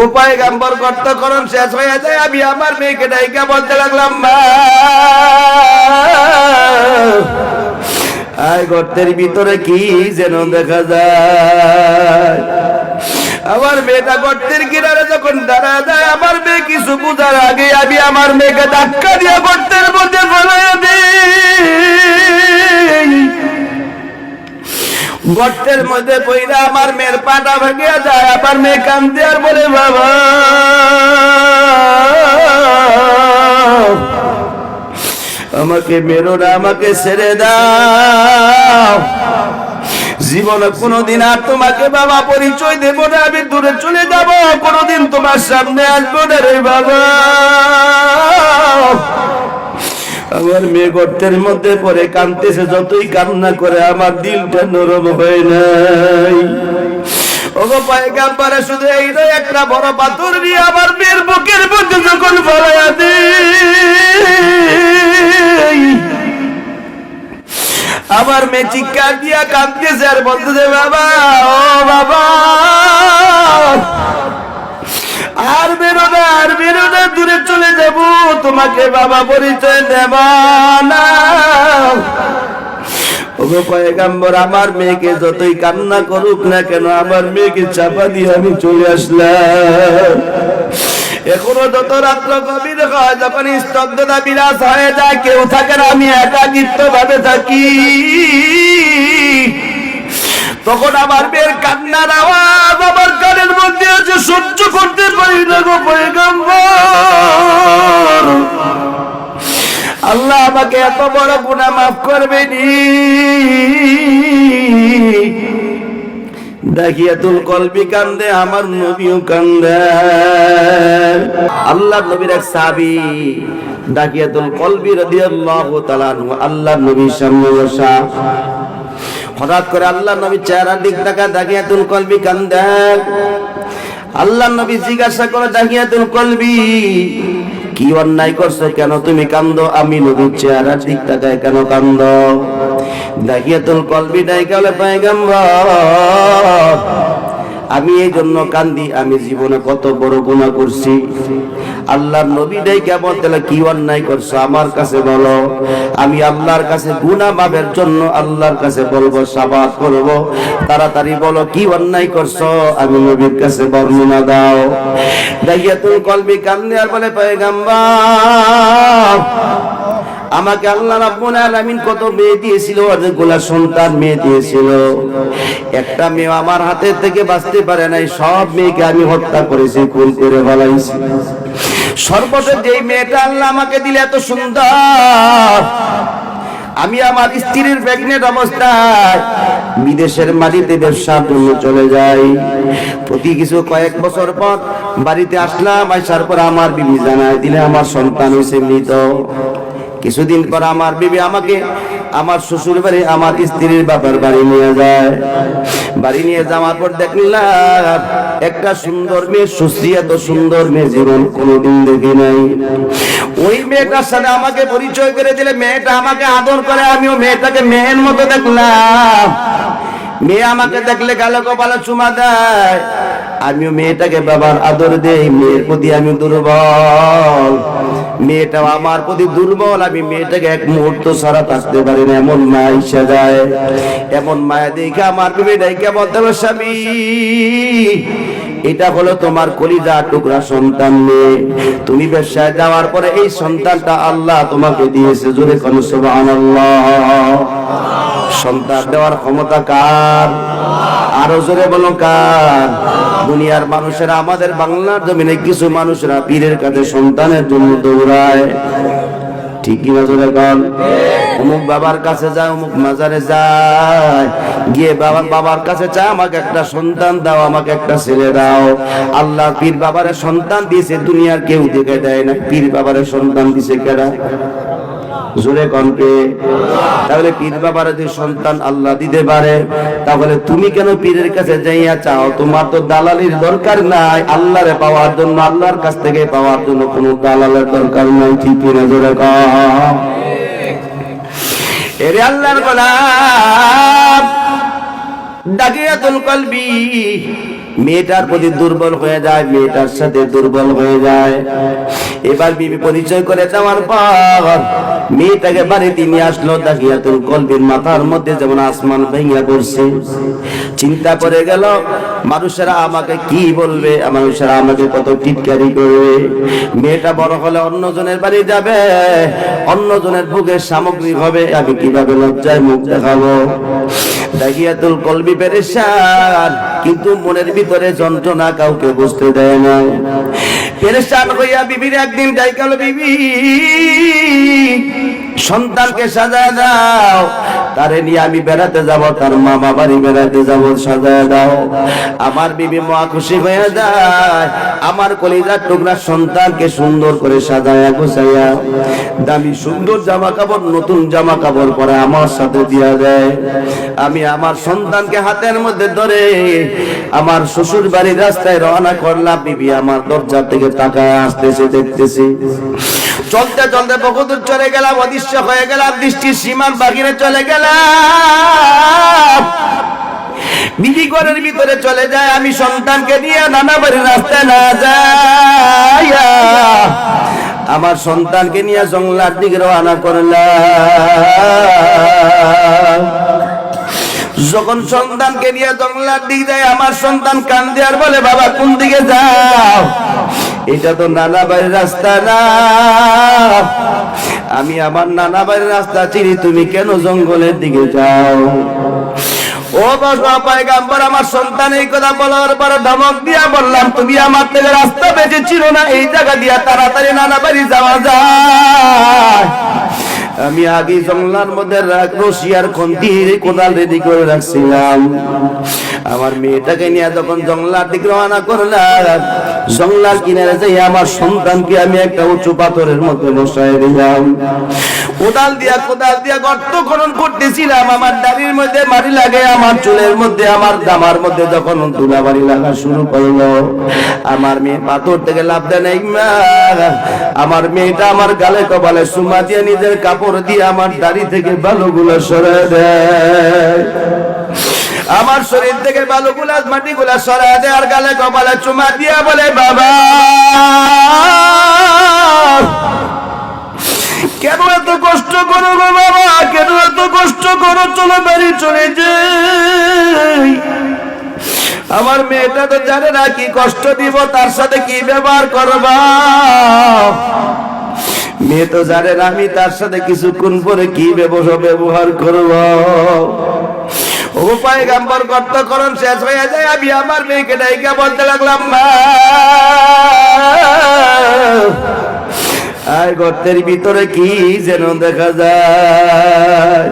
ও পয়গম্বর কর্তকরণ শেষ হয়ে যায়, আমি আমার মেয়েকে ডাইকা বলতে লাগলাম, মা আয় গর্তের ভিতরে কি যেন দেখা যায়। আমার মেয়েটা গর্তের কিনারে যখন দাঁড়া যায়, আমার মেয়ে কিছু বুঝার আগে আমি আমার মেয়েকে ধাক্কা দিয়ে গর্তের মধ্যে ফেলাইয়া দিই। গর্তের মধ্যে পইরা আমার মেয়ের পাটা ভেঙে যায়। আমার মেয়ে কান্দে আর বলে, বাবা আমাকে মেরো না, আমাকে ছেড়ে দাও, জীবনে কোনোদিন আর তোমাকে বাবা পরিচয় দেব না, আমি দূরে চলে যাব, কোনোদিন তোমার সামনে আসবো না রে বাবা। আমার মেয়ে গর্তের মধ্যে পড়ে কাঁদতেছে, যতই কান্না করে আমার দিলটা নরম হয় নাই। ওগো পয়গম্বর, শুধু এই নয়, একটা বড় পাথর নিয়ে আমার মেয়ের বুকের মধ্যে যখন ফলাইয়া দেই, আমার মেয়ে চিৎকার দিয়া কাঁদতেছে আর বলতেছে, বাবা ও বাবা আর বেরো না, আর বেরো না, দূরে চলে যাব, তোমাকে বাবা পরিচয় দেব না। ওগো পয়গম্বর, আমার মেয়েকে যতই কান্না করুক না কেন, আমার মেয়েকে চাপা দিয়ে আমি চলে আসলাম। এখনো যত রাত্র গভীর হয়, যখন স্তব্ধতা বিরাজ হয়ে যায়, কেউ থাকে না, আমি একাকিত্ব ভাবে থাকি, তখন আমার মেয়ের কান্নার আওয়াজ আমার কানের মধ্যে আছে, সহ্য করতে পারি না গো পয়গম্বর। আল্লাহ আমাকে এত বড় গুনাহ মাফ করবে নি? দাহিয়াতুল কলবি কান্দে, আমার নবীও কান্দে। আল্লাহর নবীর এক সাহাবী দাহিয়াতুল কলবি রাদিয়াল্লাহু তাআলা আনহু, আল্লাহর নবীর সামনে বসা। হঠাৎ করে আল্লাহর নবী চেহারার দিক তাকায়, দাহিয়াতুল কলবি কান্দে। আল্লাহর নবী জিজ্ঞাসা করে, দাহিয়াতুল কলবি কি অন্যায় করছো, কেন তুমি কান্দো? আমি নবীর চেহারার দিক তাকায় কেন কান্দো? দাহিয়াতুল কলবি ডাইকা বলে, পয়গম্বর আমি এই জন্য কান্দি, আমি জীবনে কত বড় গুনাহ করছি। আল্লাহর নবী ডাইকা বলতে, কি অন্যায় করছো আমার কাছে বলো, আমি আল্লাহর কাছে গুনাহ মাফের জন্য আল্লাহর কাছে বলবো, শাফাআত করব, তাড়াতাড়ি বলো কি অন্যায় করছো, আমি নবীর কাছে বর্ণনা দাও। দাহিয়াতুল কলবি কান্দে আর বলে, পয়গম্বর আমাকে আল্লাহ রাব্বুল আলামিন কত মেয়ে দিয়েছিল, অনেকগুলা সন্তান মেয়ে দিয়েছিল, একটা মেয়ে আমার হাতে থেকে বাঁচতে পারে নাই, সব মেয়েকে আমি হত্যা করেছি, খুন করে ফেলাইছি। সর্বশেষ যেই মেয়েটা আল্লাহ আমাকে দিলে এত সুন্দর, আমি আমার স্ত্রীর প্রেগনেন্ট অবস্থায় বিদেশের মাটিতে ব্যবসার জন্য চলে যাই। প্রতি কিছু কয়েক বছর পর বাড়িতে আসলাম, আসার পর আমার বিবি জানায় দিলে আমার সন্তান হয়েছে মৃত। কিছুদিন পর আমার বিবি আমাকে আমার শ্বশুর বাড়ি, আমার স্ত্রীর বাবার বাড়ি নিয়ে যায়। বাড়ি নিয়ে যাওয়ার পর দেখলাম একটা সুন্দর মেয়ে, সুশ্রী, এত সুন্দর মেয়ে জীবন কোনোদিন দেখি নাই। ওই মেয়েটার সাথে আমাকে পরিচয় করে দিলে, মেয়েটা আমাকে আদর করে, আমিও মেয়েটাকে মেয়ের মতো দেখলাম। মেয়ে আমাকে দেখলে গালে কপালে চুমা দেয়, আমিও মেয়েটাকে বাবার আদর দেই। মেয়ের প্রতি আমি দুর্বল, মেয়েটাও আমার প্রতি দুর্বল, আমি মেয়েটাকে এক মুহূর্ত ছাড়া থাকতে পারি না, এমন মায়া এসে যায়। এমন মায়া দেখে আমার মেয়েটাকে বলতে হবে, স্বামী এটা হলো তোমার কলিজা টুকরা সন্তান মেয়ে, তুমি ব্যবসায় যাওয়ার পরে এই সন্তানটা আল্লাহ তোমাকে দিয়েছে। জোরে কোন সুবহানাল্লাহ। সন্তান দেওয়ার ক্ষমতা কার? আরো জোরে বলো কার? দুনিয়ার মানুষেরা, আমাদের বাংলার জমিনে কিছু মানুষরা পীরের কাছে সন্তানের জন্য দৌড়ায়, ঠিক কিনা জোরে বল? অমুক বাবার কাছে যায়, অমুক মাজারে যায়, গিয়ে বাবার কাছে চায় আমাকে একটা সন্তান দাও, আমাকে একটা ছেলে দাও। আল্লাহ পীর বাবারে সন্তান দিয়েছে, দুনিয়ার কেউ দেখে দেয় না। পীর বাবারে সন্তান দিয়েছে কেডা? জোরে কনকে। তাহলে পীর বাবার যদি সন্তান আল্লাহ দিতে পারে, তাহলে তুমি কেন পীরের কাছে যাইয়া চাও? তোমার তো দালালির দরকার নাই, আল্লাহরে পাওয়ার জন্য, আল্লাহর কাছ থেকে পাওয়ার জন্য কোনো দালালের দরকার নাই, ঠিক কিনা জোরে কন? এরে আল্লাহর গোলাম দাহিয়াতুল কলবি মেয়েটার প্রতি দুর্বল হয়ে যায়, মেয়েটার সাথে দুর্বল হয়ে যায়। এবার বিবি পরিচয় করে দেওয়ার পর মেয়েটাকে বাড়িতে নিয়ে আসলো। দাখিয়াতুল কলবির মাথার মধ্যে যেমন আসমান ভেঙে পড়ছে, চিন্তা করে গেল মানুষেরা আমাকে কি বলবে, মানুষেরা আমাকে কত টিটকারি করবে। মেয়েটা বড় হলে অন্যজনের বাড়ি যাবে, অন্যজনের ভোগের সামগ্রী হবে, আমি কিভাবে লজ্জায় মুখ দেখাবো। দাখিয়াতুল কলবি পেরেশান, কিন্তু মনের ভিতরে যন্ত্রণা কাউকে বুঝতে দেয় না। পেরেশান হইয়া বিবির একদিন ডাইকালো, বিবি সন্তানকে সাজায় দাও, তারে নিয়ে আমি বেড়াতে যাব, তার মামা বাড়ি বেড়াতে যাব, সাজায় দাও। আমার বিবি মহা খুশি হয়ে যায়, আমার কলিজার টুকরা সন্তানকে সুন্দর করে সাজায়া গোছাইয়া দামি সুন্দর জামা কাপড়, নতুন জামা কাপড় পরে আমার সাথে দিয়া দেয়। আমি আমার সন্তানকে হাতের মধ্যে ধরে আমার শ্বশুর বাড়ির রাস্তায় রওনা করলাম। বিবি আমার দরজা থেকে তাকায় আসতেছে, দেখতেছি। চলতে চলতে বহুদূর চলে গেলাম, অদৃশ্য হয়ে গেলাম, দৃষ্টির সীমার বাহিরে চলে গেলাম। বিবি ঘরের ভিতরে চলে যায়, আমি সন্তানকে নিয়ে নানা বাড়ির রাস্তায় না যাই, আমার সন্তানকে নিয়ে জঙ্গলার দিকে রওনা করলাম। যখন সন্তানকে নিয়ে জঙ্গলার দিকে যায়, আমার সন্তান কান্দে আর বলে, বাবা কোন দিকে যাও? এটা তো নানা বাড়ির রাস্তা না, আমি আমার নানা বাড়ির রাস্তা চিনি, তুমি কেন জঙ্গলের দিকে যাও? ও বাবা পয়গম্বর, আমার সন্তান এই কথা বলার পর ধমক দিয়া বললাম, তুমি আমার থেকে রাস্তা বেঁচে ছিল না, এই জায়গা দিয়া তাড়াতাড়ি নানা বাড়ি যাওয়া যায়। আমি আগে জঙ্গলার মধ্যে রশিয়ার খন্তি কোদাল রেডি করে রাখছিলাম। আমার মেয়েটাকে নিয়ে যখন জঙ্গলার দিকে রওনা করলাম, জঙ্গলার কিনারে যাই আমার সন্তানকে আমি একটা উঁচু পাথরের মধ্যে বসায় দিলাম। কোদাল দিয়া গর্ত খনন করতেছিলাম, আমার দাড়ির মধ্যে মাটি লাগে, আমার চুলের মধ্যে, আমার জামার মধ্যে যখন ধুলাবাড়ি লাগা শুরু করলো, আমার মেয়ে পাথর থেকে লাভ দেয় নাই। আমার মেয়েটা আমার গালে কপালে চুমা দিয়ে নিজের কাপড় দিয়ে আমার দাড়ি থেকে বালুগুলো সরায় দেয়, আমার শরীর থেকে বালুগুলা মাটিগুলা সরায় দেয়, আর গালে কপালে চুমা দিয়া বলে, বাবা কেন এত কষ্ট করো গো বাবা, কেন এত কষ্ট করো, চলো বাড়ি চলে যাই। আমার মেয়েটা তো জানে না কি কষ্ট দিব, তার সাথে কি ব্যবহার করবা। মেয়ে তো জানে না আমি তার সাথে কিছুক্ষণ পরে কি ব্যবহার করব। ও পয়গম্বর গর্তকরণ শেষ হয়ে যায়, আমি আমার মেয়েকে ডাইকা বলতে লাগলাম, মা আর গর্তের ভিতরে কি যেন দেখা যায়।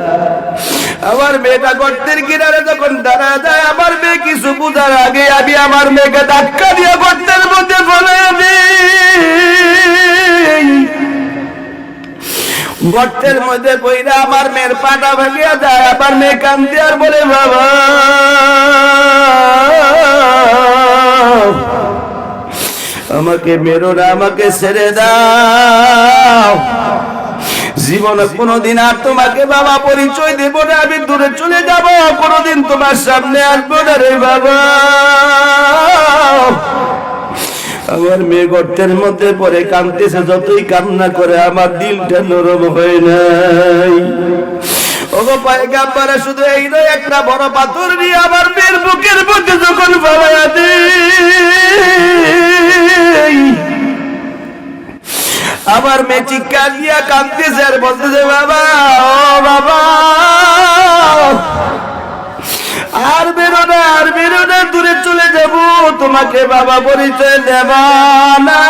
আমার মেয়েটা গর্তের কিনারে যখন দাঁড়া যায়, আমার মেয়ে কিছু বুঝার আগে আমি আমার মেয়েকে ধাক্কা দিয়ে গর্তের মধ্যে ফেলে গর্তের মধ্যে পইরা আমার মেয়ের পাটা ভেঙে যায়। আমার মেয়ে কান্দে আর বলে, বাবা আমাকে মেরো না, আমাকে ছেড়ে দাও, জীবনে কোনোদিন আর তোমাকে বাবা পরিচয় দেব না, আমি দূরে চলে যাব, কোনোদিন তোমার সামনে আসবো না রে বাবা। আমার মেয়ে গর্তের মধ্যে পড়ে কাঁদতেছে, যতই কান্না করে আমার দিলটা নরম হয় নাই। ওগো পয়গম্বর, শুধু এই নয়, একটা বড় পাথর নিয়ে আমার মেয়ের বুকের মধ্যে যখন ফেলাইয়া দেই, আমার মেয়ে চিৎকার দিয়া কাঁদতেছে আর বলতেছে, বাবা ও বাবা আর বেরো না, আর বেরো না, দূরে চলে যাব, তোমাকে বাবা পরিচয় দেব না।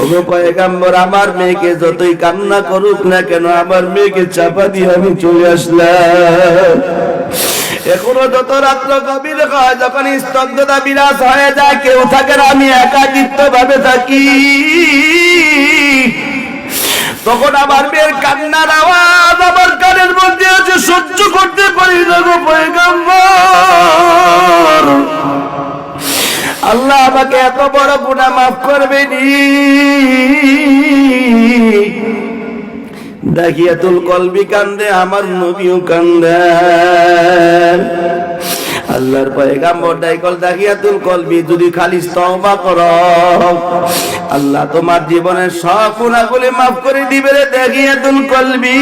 ওগো পয়গম্বর, আমার মেয়েকে যতই কান্না করুক না কেন, আমার মেয়েকে চাপা দিয়ে আমি চলে আসলাম। এখনো যত রাত্র গভীর হয়, যখন স্তব্ধতা বিরাজ হয়ে যায়, কেউ থাকে না, আমি একাকিত্ব ভাবে থাকি, তখন আমার মেয়ের কান্নার আওয়াজ আমার কানের মধ্যে আছে, সহ্য করতে পারি না গো পয়গম্বর। আল্লাহ আমাকে এত বড় গুনাহ মাফ করবেনি। দাখিয়াতুল কলবি কান্দে, আমার নবীও কান্দেন। আল্লাহর পয়গম্বর ডাইকল দাহিয়াতুল কলবি যদি খালিস তওবা করো আল্লাহ তোমার জীবনের সব গুনাহগুলি maaf করে দিবে রে দাহিয়াতুল কলবি।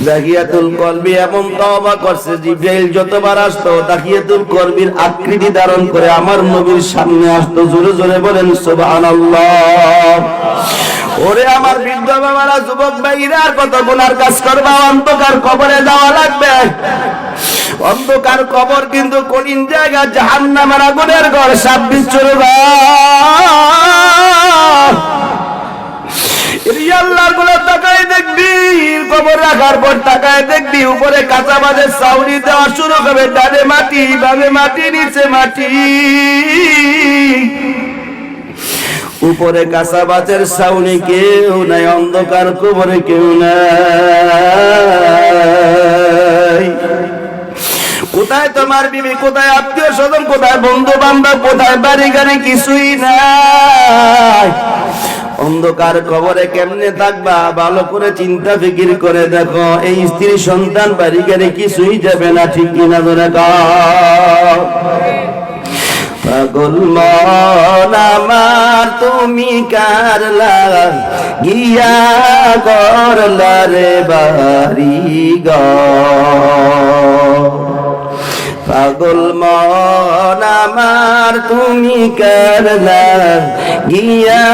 দাহিয়াতুল কলবি এমন তওবা করছে জিবরাইল যতবার আসতো দাহিয়াতুল কলবির আকৃতি ধারণ করে আমার নবীর সামনে আসতো। জোরে জোরে বলেন সুবহানাল্লাহ। ওরে আমার বৃদ্ধ বাবারা, যুবক ভাইরা, কত গুনার কাজ করবা, অন্ধকার কবরে যাওয়া লাগবে। অন্ধকার কবর কিন্তু কঠিন জায়গা, জাহান্নামের আগুনের ঘর, সাপ বিচ্ছুর আল্লাহর গুলো তাকায় দেখবি, কবর রাখার পর তাকায় দেখবি উপরে কাঁচা বাজের ছাউনি দেওয়া শুরু হবে, ডানে মাটি বামে মাটি নিচে মাটি, উপরে কাঁচা বাজের ছাউনি কেউ নাই, অন্ধকার কবরে কেউ নাই। কোথায় তোমার বিবি, কোথায় আত্মীয় স্বজন, কোথায় বন্ধু বান্ধব, কোথায় বাড়ি গাড়ি, কিছুই নাই। অন্ধকার কবরে কেমনে থাকবা ভালো করে চিন্তা ফিকির করে দেখো। এই স্ত্রী সন্তান বাড়ি গাড়ি কিছুই যাবে না, ঠিক কিনা ধরে গাও। পাগল মন আমার তুমি কারলা গিয়া করলা রে বাড়ি গো। পাগল মন আমার তুমি করলা গিয়া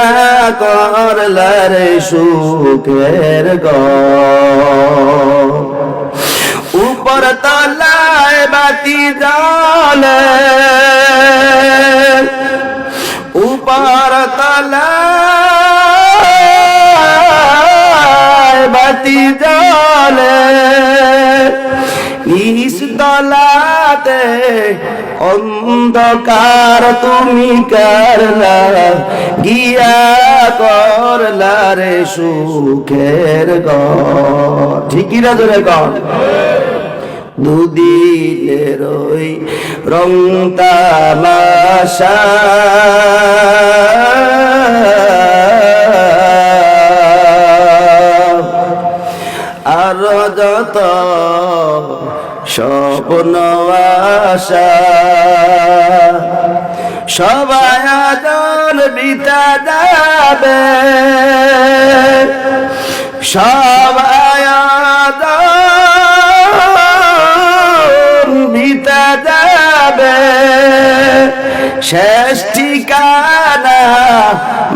করলা রে সুখের গো। উপর তলায় বাতি জ্বলে, উপর তলায় বাতি জ্বলে, নিচ তলাতে অন্ধকার তুমি করলা গিয়া করলা রে সুখের ঘর। ঠিকই না জোরে কর। দুদিনের ওই রং তামাশা আর যত স্বপ্ন আশা সবাই আজন বিতা যাবে, সবাই আজন বিতা যাবে, শেষ ঠিকানা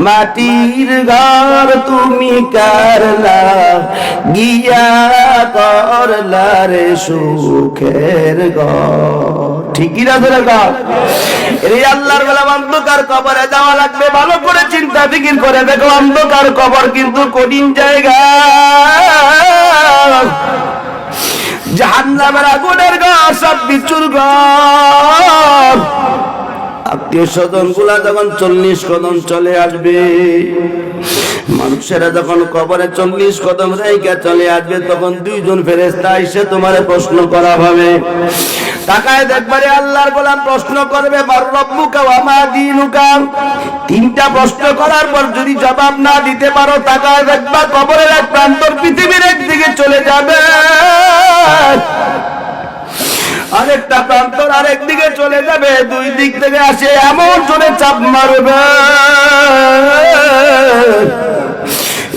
মাটির ঘর তুমি করলা গিয়া করলা রে সুখের ঘর। ঠিকই না ধরে ঘর। এই আল্লাহর বলা অন্ধকার কবরে যাওয়া লাগবে, ভালো করে চিন্তা ফিকির করে দেখো। অন্ধকার কবর কিন্তু কঠিন জায়গা, জাহান্নামের আগুনের ঘর, সব বিচ্ছুর ঘর। আত্মীয় স্বজন গুলা যখন 40 কদম চলে আসবে, মানুষেরা যখন কবরে 40 কদম রেখে চলে আসবে, তখন দুইজন ফেরেশতা এসে তোমারে প্রশ্ন করা হবে। তাকায় দেখবারে আল্লাহর গোলাম প্রশ্ন করবে, মান রব্বুকা ওয়া মা দীনুকা। 3টা প্রশ্ন করার পর যদি জবাব না দিতে পারো, তাকায় দেখবা কবরের এক প্রান্তর পৃথিবীর একদিকে চলে যাবে, আরেকটা প্রান্তর আরেক দিকে চলে যাবে। দুই দিক থেকে আসে এমন জোরে চাপ মারবে,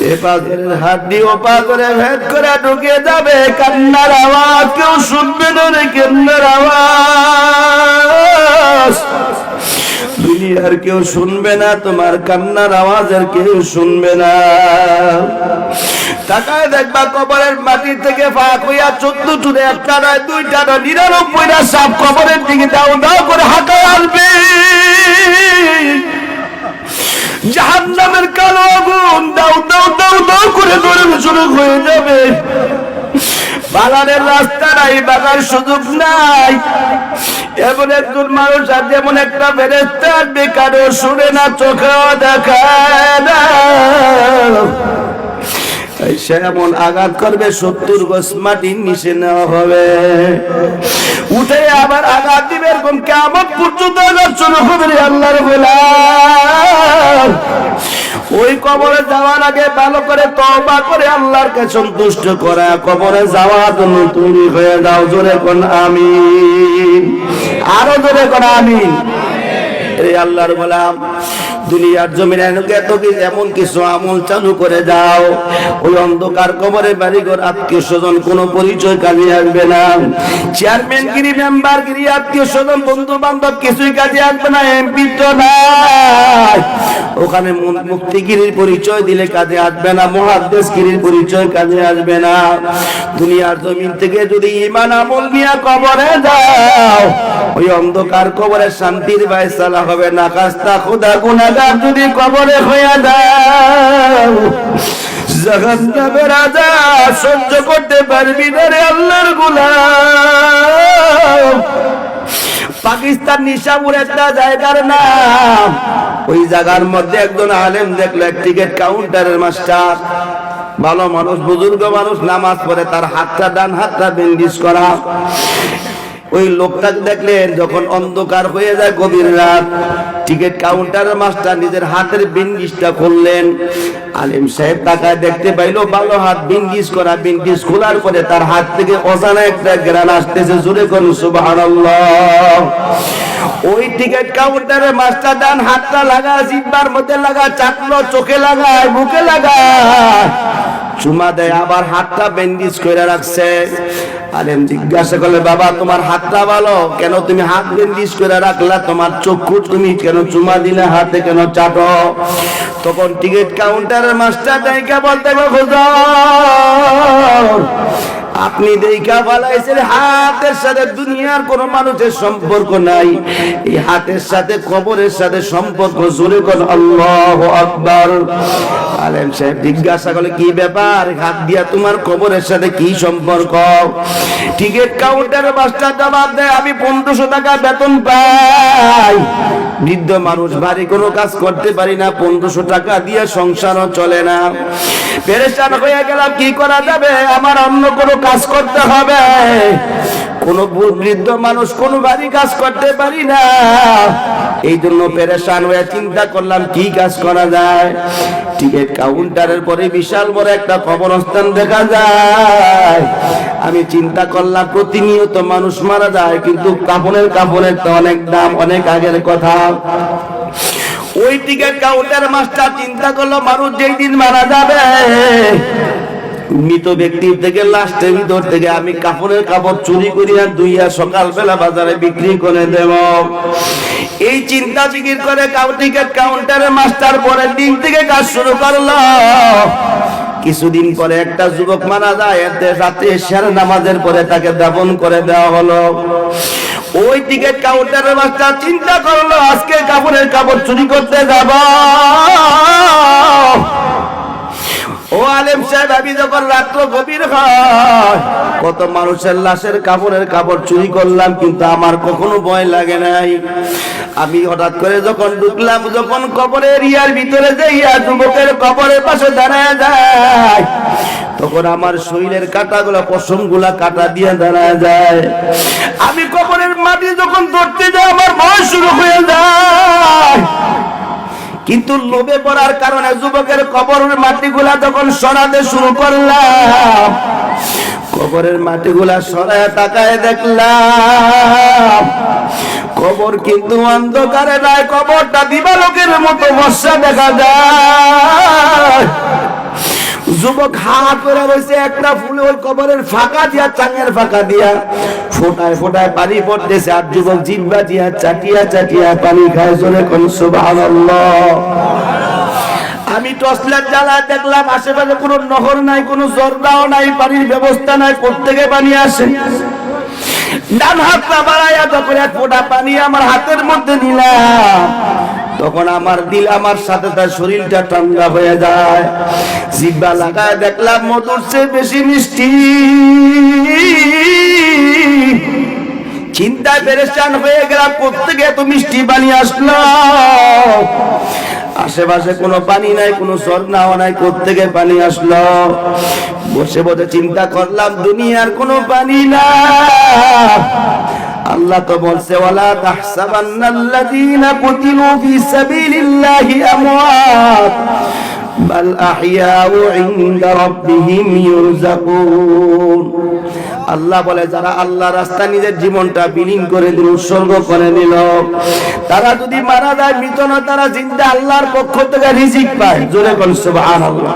এ পাথরের হাড্ডি ও পাথরে ভেদ করে ঢুকে যাবে। কান্নার আওয়াজ কেউ শুনবে না রে, কান্নার আওয়াজ দুনিয়ার কেউ শুনবে না, তোমার কান্নার আওয়াজ আর কেউ শুনবে না। তাকায় দেখবা কবরের মাটি থেকে ফাঁক হইয়া 14 টুরে, একটা নয়, 2টা নয়, 99টা সাপ কবরের দিকে দাও দাও করে হাঁটায় আসবে। জাহান্নামের কালো আগুন দাও দাও দাও দাও করে ধরে শুরু হয়ে যাবে। বাগানের রাস্তা নাই, বাগার সুযোগ নাই। এমন একজন মানুষ আর যেমন একটা ফেরেশতা আসবে, কারো শুনে না, চোখেও দেখায় না। সে এমন আঘাত করবে 70 গজ মাটির নিচে নেওয়া হবে, উঠে আবার আঘাত দিবে। এরকম কিয়ামত পর্যন্ত আঘাত শুরু হবে রে আল্লাহর গোলাম। ওই কবরে যাওয়ার আগে ভালো করে তওবা করে আল্লাহর কাছে সন্তুষ্ট করা কবরে যাওয়ার জন্য তৈরি হয়ে যাও। জোরে কোন আমিন, আরো জোরে কোন আমিন। এই আল্লাহর গোলাম, দুনিয়ার জমিনে এমন কিছু আমল চালু করে যাও, ওই অন্ধকার কবরে বাড়িঘর আত্মীয় স্বজন কোনো পরিচয় কাজে আসবে না। চেয়ারম্যানগিরি, মেম্বারগিরি, আত্মীয় স্বজন, বন্ধু বান্ধব কিছুই কাজে আসবে না। এমপি তো নাই, ওখানে মুফতিগিরির পরিচয় দিলে কাজে আসবে না, মুহাদ্দিসগিরির পরিচয় কাজে আসবে না। দুনিয়ার জমিন থেকে যদি ঈমান আমল নিয়ে কবরে যাও, ওই অন্ধকার কবরে শান্তির ফয়সালা হবে না। খাস্তা খোদা গুনাহগার যদি কবরে হয়ে যাও, জাহান্নামের আযাব সহ্য করতে পারবি না রে আল্লাহর গোলাম। পাকিস্তান নিশাপুর একটা জায়গার নাম, ওই জায়গার মধ্যে একজন আলেম দেখলো এক টিকিট কাউন্টারের মাস্টার, ভালো মানুষ, বুজুর্গ মানুষ, নামাজ পড়ে, তার হাতটা ডান হাতটা বেন্ডিজ করা। ওই লোকটাকে দেখলেন যখন অন্ধকার হয়ে যায় গভীর রাত, টিকিট কাউন্টারের মাস্টার নিজের হাতের বিন্ডিজটা খুললেন। আলেম সাহেব তাকায় দেখতে পাইলো ভালো হাত বিন্ডিজ করা। বিন্ডিজ খোলার পরে তার হাত থেকে অজানা একটা গ্রান আসতেছে। জোরে করুন সুবহানাল্লাহ। ওই টিকিট কাউন্টারের মাস্টার ডান হাতটা লাগা, জিহ্বার মধ্যে লাগা, চাটলো, চোখে লাগায়, মুখে লাগায়, চুমা দেয়, আবার হাতটা বেন্ডিজ করে রাখছে। আলেম জিজ্ঞাসা করলে, বাবা তোমার হাতটা ভালো, কেন তুমি হাত বেন্ডিজ করে রাখলা? তোমার চক্ষু তুমি কেন চুমা দিলে, হাতে কেন চাটো? তখন টিকিট কাউন্টারের মাস্টার দেখা বলতে, হুজুর আপনি দেখা বলাইছেন হাতের সাথে দুনিয়ার কোন মানুষের সম্পর্ক নাই, এই হাতের সাথে কবরের সাথে সম্পর্ক। জোরে কোন আল্লাহু আকবার। আলেম সাহেব জিজ্ঞাসা করলে, কি ব্যাপার, হাত দিয়া তোমার কবরের সাথে কি সম্পর্ক? টিকিট কাউন্টারের মাস্টার জবাব দেয়, আমি 1500 টাকা বেতন পাই, বৃদ্ধ মানুষ, ভারী কোনো কাজ করতে পারি না, 1500 টাকা দিয়ে সংসারও চলে না, পেরেশান হয়ে গেলাম, কি করা যাবে? আমার অন্য কোনো কাজ করতে হবে। কোন বৃদ্ধ মানুষ কোন ভারী কাজ করতে পারি না, এই জন্য পেরেশান হয়ে চিন্তা করলাম কি কাজ করা যায়। টিকিট কাউন্টারের পরে বিশাল বড় একটা কবরস্থান দেখা যায়। আমি চিন্তা করলাম প্রতিনিয়ত মানুষ মারা যায়, কিন্তু কাফনের তো অনেক দাম, অনেক আগের কথা। ওই টিকিট কাউন্টার মাস্টার চিন্তা করলো মানুষ যেই দিন মারা যাবে, মৃত ব্যক্তির থেকে লাশের ভিতর থেকে আমি কাপড়ের কাপড় চুরি করিয়া দুইয়া সকালবেলা বাজারে বিক্রি করে দেব। এই চিন্তা জিকির করে টিকিট কাউন্টারের মাস্টার পরের দিন থেকে কাজ শুরু করলো। কিছুদিন পরে একটা যুবক মারা যায়, রাতে এশার নামাজের পরে তাকে দাফন করে দেওয়া হলো। ওই টিকিট কাউন্টারের মাস্টার চিন্তা করলো আজকে কাপড়ের কাপড় চুরি করতে যাব। ও আলেম সাহেব, আমি যখন রাত্র গভীর হয়, কত মানুষের লাশের কাপড়ের কাপড় চুরি করলাম, কিন্তু আমার কখনো ভয় লাগে নাই। আমি হঠাৎ করে যখন ঢুকলাম, যখন কবরের ইয়ার ভিতরে যাইয়া যুবকের কবরের পাশে দাঁড়ায় যায়, তখন আমার শরীরের কাঁটাগুলা, পশমগুলা কাঁটা দিয়ে দাঁড়ায় যায়। আমি কবরের মাটি যখন ধরতে যাই, আমার ভয় শুরু হয়ে যায়। কিন্তু লোভে পড়ার কারণে যুবকের কবরের মাটিগুলা যখন সরাতে শুরু করলাম, কবরের মাটিগুলা সরায় তাকায় দেখলাম কবর কিন্তু অন্ধকারে নাই, কবরটা দিবালোকের মতো বর্ষা দেখা যায়। যুবক হা করে রয়েছে, একটা ফুলে ওই কবরের ফাঁকা দিয়া, চাঙের ফাঁকা দিয়া ফোটায় ফোটায় পানি পড়তেছে, আর যুবক জিহ্বা দিয়া চাটিয়া চাটিয়া পানি খায়। জোরে কোন সুবহানাল্লাহ। আমি টর্চলাইট জ্বালায় দেখলাম আশেপাশে কোনো নহর নাই, কোনো ঝর্ণাও নাই, পানির ব্যবস্থা নাই, প্রত্যেকে পানি আসে। ডান হাতটা বাড়াইয়া যখন এক ফোঁটা পানি আমার হাতের মধ্যে নিলাম, তখন আমার দিল, আমার সাথে তার শরীরটা ঠান্ডা হয়ে যায়। জিহ্বা লাগায় দেখলাম মধুর চেয়ে বেশি মিষ্টি। চিন্তায় পেরেশান হয়ে গেলাম, প্রত্যেকে এত মিষ্টি পানি আসলো। আশেপাশে কোনো পানি নাই, কোনো ঝর্ণাও নাই, প্রত্যেকে পানি আসলো। বসে বসে চিন্তা করলাম দুনিয়ার কোনো পানি না, আল্লাহ তো বলছে ওয়ালা তাহসাবান্নাল্লাযীনা কুতিলু ফি সাবিলিল্লাহি আমওয়াত বাল আহইয়াউ ইনদা রাব্বিহিম ইউরযাকুন। আল্লাহ বলে যারা আল্লাহ রাস্তায় নিজের জীবনটা বিলীন করে দিল, উৎসর্গ করে নিল, তারা যদি মারা যায় মৃত না, তারা জিন্দা আল্লাহর পক্ষ থেকে রিজিক পায়। জোরে বল সুবহানাল্লাহ।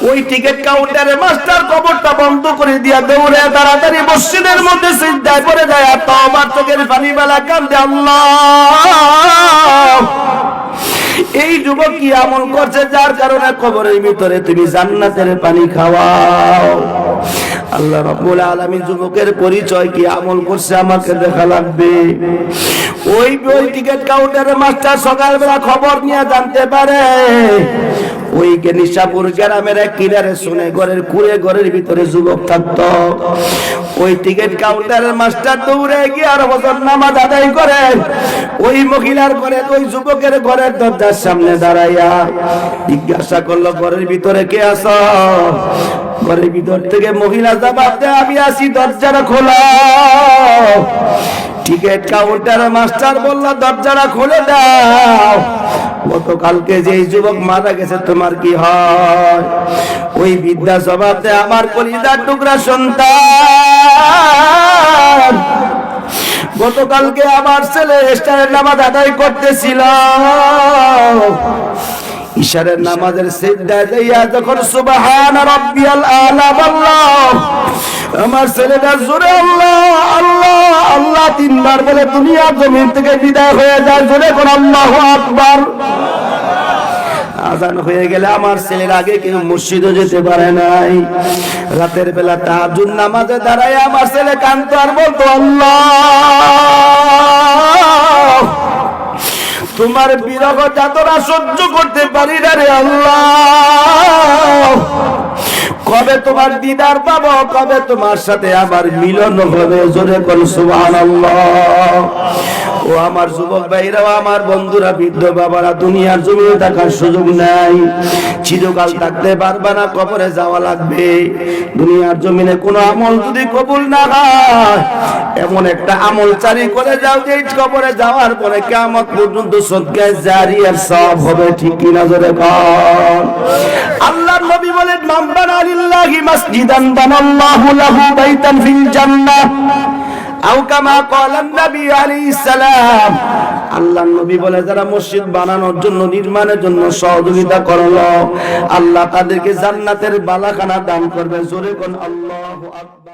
ওই টিকিট কাউন্টারে মাস্টার কবরটা বন্ধ করে দিয়া দৌড়ে তাড়াতাড়ি মসজিদের মধ্যে সিজদায় পড়ে যায় আর তওবার চোখের পানি বেলা কান্দে, আল্লাহ এই যুবক কি আমল করছে যার কারণে কবরের ভিতরে তুমি জান্নাতের পানি খাওয়াও। আল্লাহ রাব্বুল আলামিন যুবকের পরিচয় কি আমল করছে আমাকে দেখা লাগবে। ওই টিকিট কাউন্টারে মাস্টার সকালবেলা খবর নিয়ে জানতে পারে ওই নিশাপুর গ্রামের এক কিনারে শুনে ঘরের কুড়ে ঘরের ভিতরে যুবক থাকতো। ওই টিকিট কাউন্টারের মাস্টার দৌড়ে গিয়ে আর বছর নামাজ আদায় করে ওই মহিলার ঘরে, ওই যুবকের ঘরের দরজার সামনে দাঁড়াইয়া জিজ্ঞাসা করলো ঘরের ভিতরে কে আছো? ঘরের ভিতর থেকে মহিলা জবাব দেয় আমি আসি, দরজাটা খোলা। টিকিট কাউন্টারের মাস্টার বলল দরজাটা খুলে দাও, গতকালকে যে যুবক মারা গেছে তোমার কি হয়? ওই বৃদ্ধা জবাব দেয় আমার কলিজার টুকরা সন্তান, গতকালকে আমার ছেলে ইশারের নামাজ আদায় করতেছিল, ইশারের নামাজের সিজদায় যাইয়া যখন সুবহানা রাব্বিয়াল আলা বললাম, আমার ছেলেটা জোরে আল্লাহ আল্লাহ আল্লাহ তিনবার বলে দুনিয়া জমিন থেকে বিদায় হয়ে যায়। জোরে কোন আল্লাহু আকবার। আজান হয়ে গেলে আমার ছেলের আগে কেউ মসজিদে যেতে পারে নাই। রাতের বেলা তাহাজ্জুদ নামাজে দাঁড়ায় আমার ছেলে কাঁদতো আর বলতো আল্লাহ তোমার বিরহ যাতনা সহ্য করতে পারি না রে আল্লাহ, কবে তোমার দিদার পাবো, কবে তোমার সাথে আবার মিলন হবে। জোরে কোন সুবহানাল্লাহ। ও আমার যুবক ভাইরা, আমার বন্ধুরা, বৃদ্ধ বাবারা, দুনিয়ার জমিনে থাকার সুযোগ নাই, চিরকাল থাকতে পারবে না, কবরে যাওয়া লাগবে। দুনিয়ার জমিনে কোনো আমল যদি কবুল না হয়, এমন একটা আমল চারি করে যাও যে কবরে যাওয়ার পরে কিয়ামত পর্যন্ত সদকায়ে জারিয়ার সওয়াব হবে। ঠিক কি না? জোরে বল। আল্লাহর নবী বলেন মান বানা লিল্লাহি মাসজিদান বানাল্লাহু লাহু বাইতান ফিল জান্নাহ আও কামা ক্বালা নবী আলাইহিস সালাম। আল্লাহর নবী বলে যারা মসজিদ বানানোর জন্য, নির্মাণের জন্য সহযোগিতা করলো, আল্লাহ তাদেরকে জান্নাতের বালাখানা দান করবে। জোরে কোন আল্লাহু আকবার।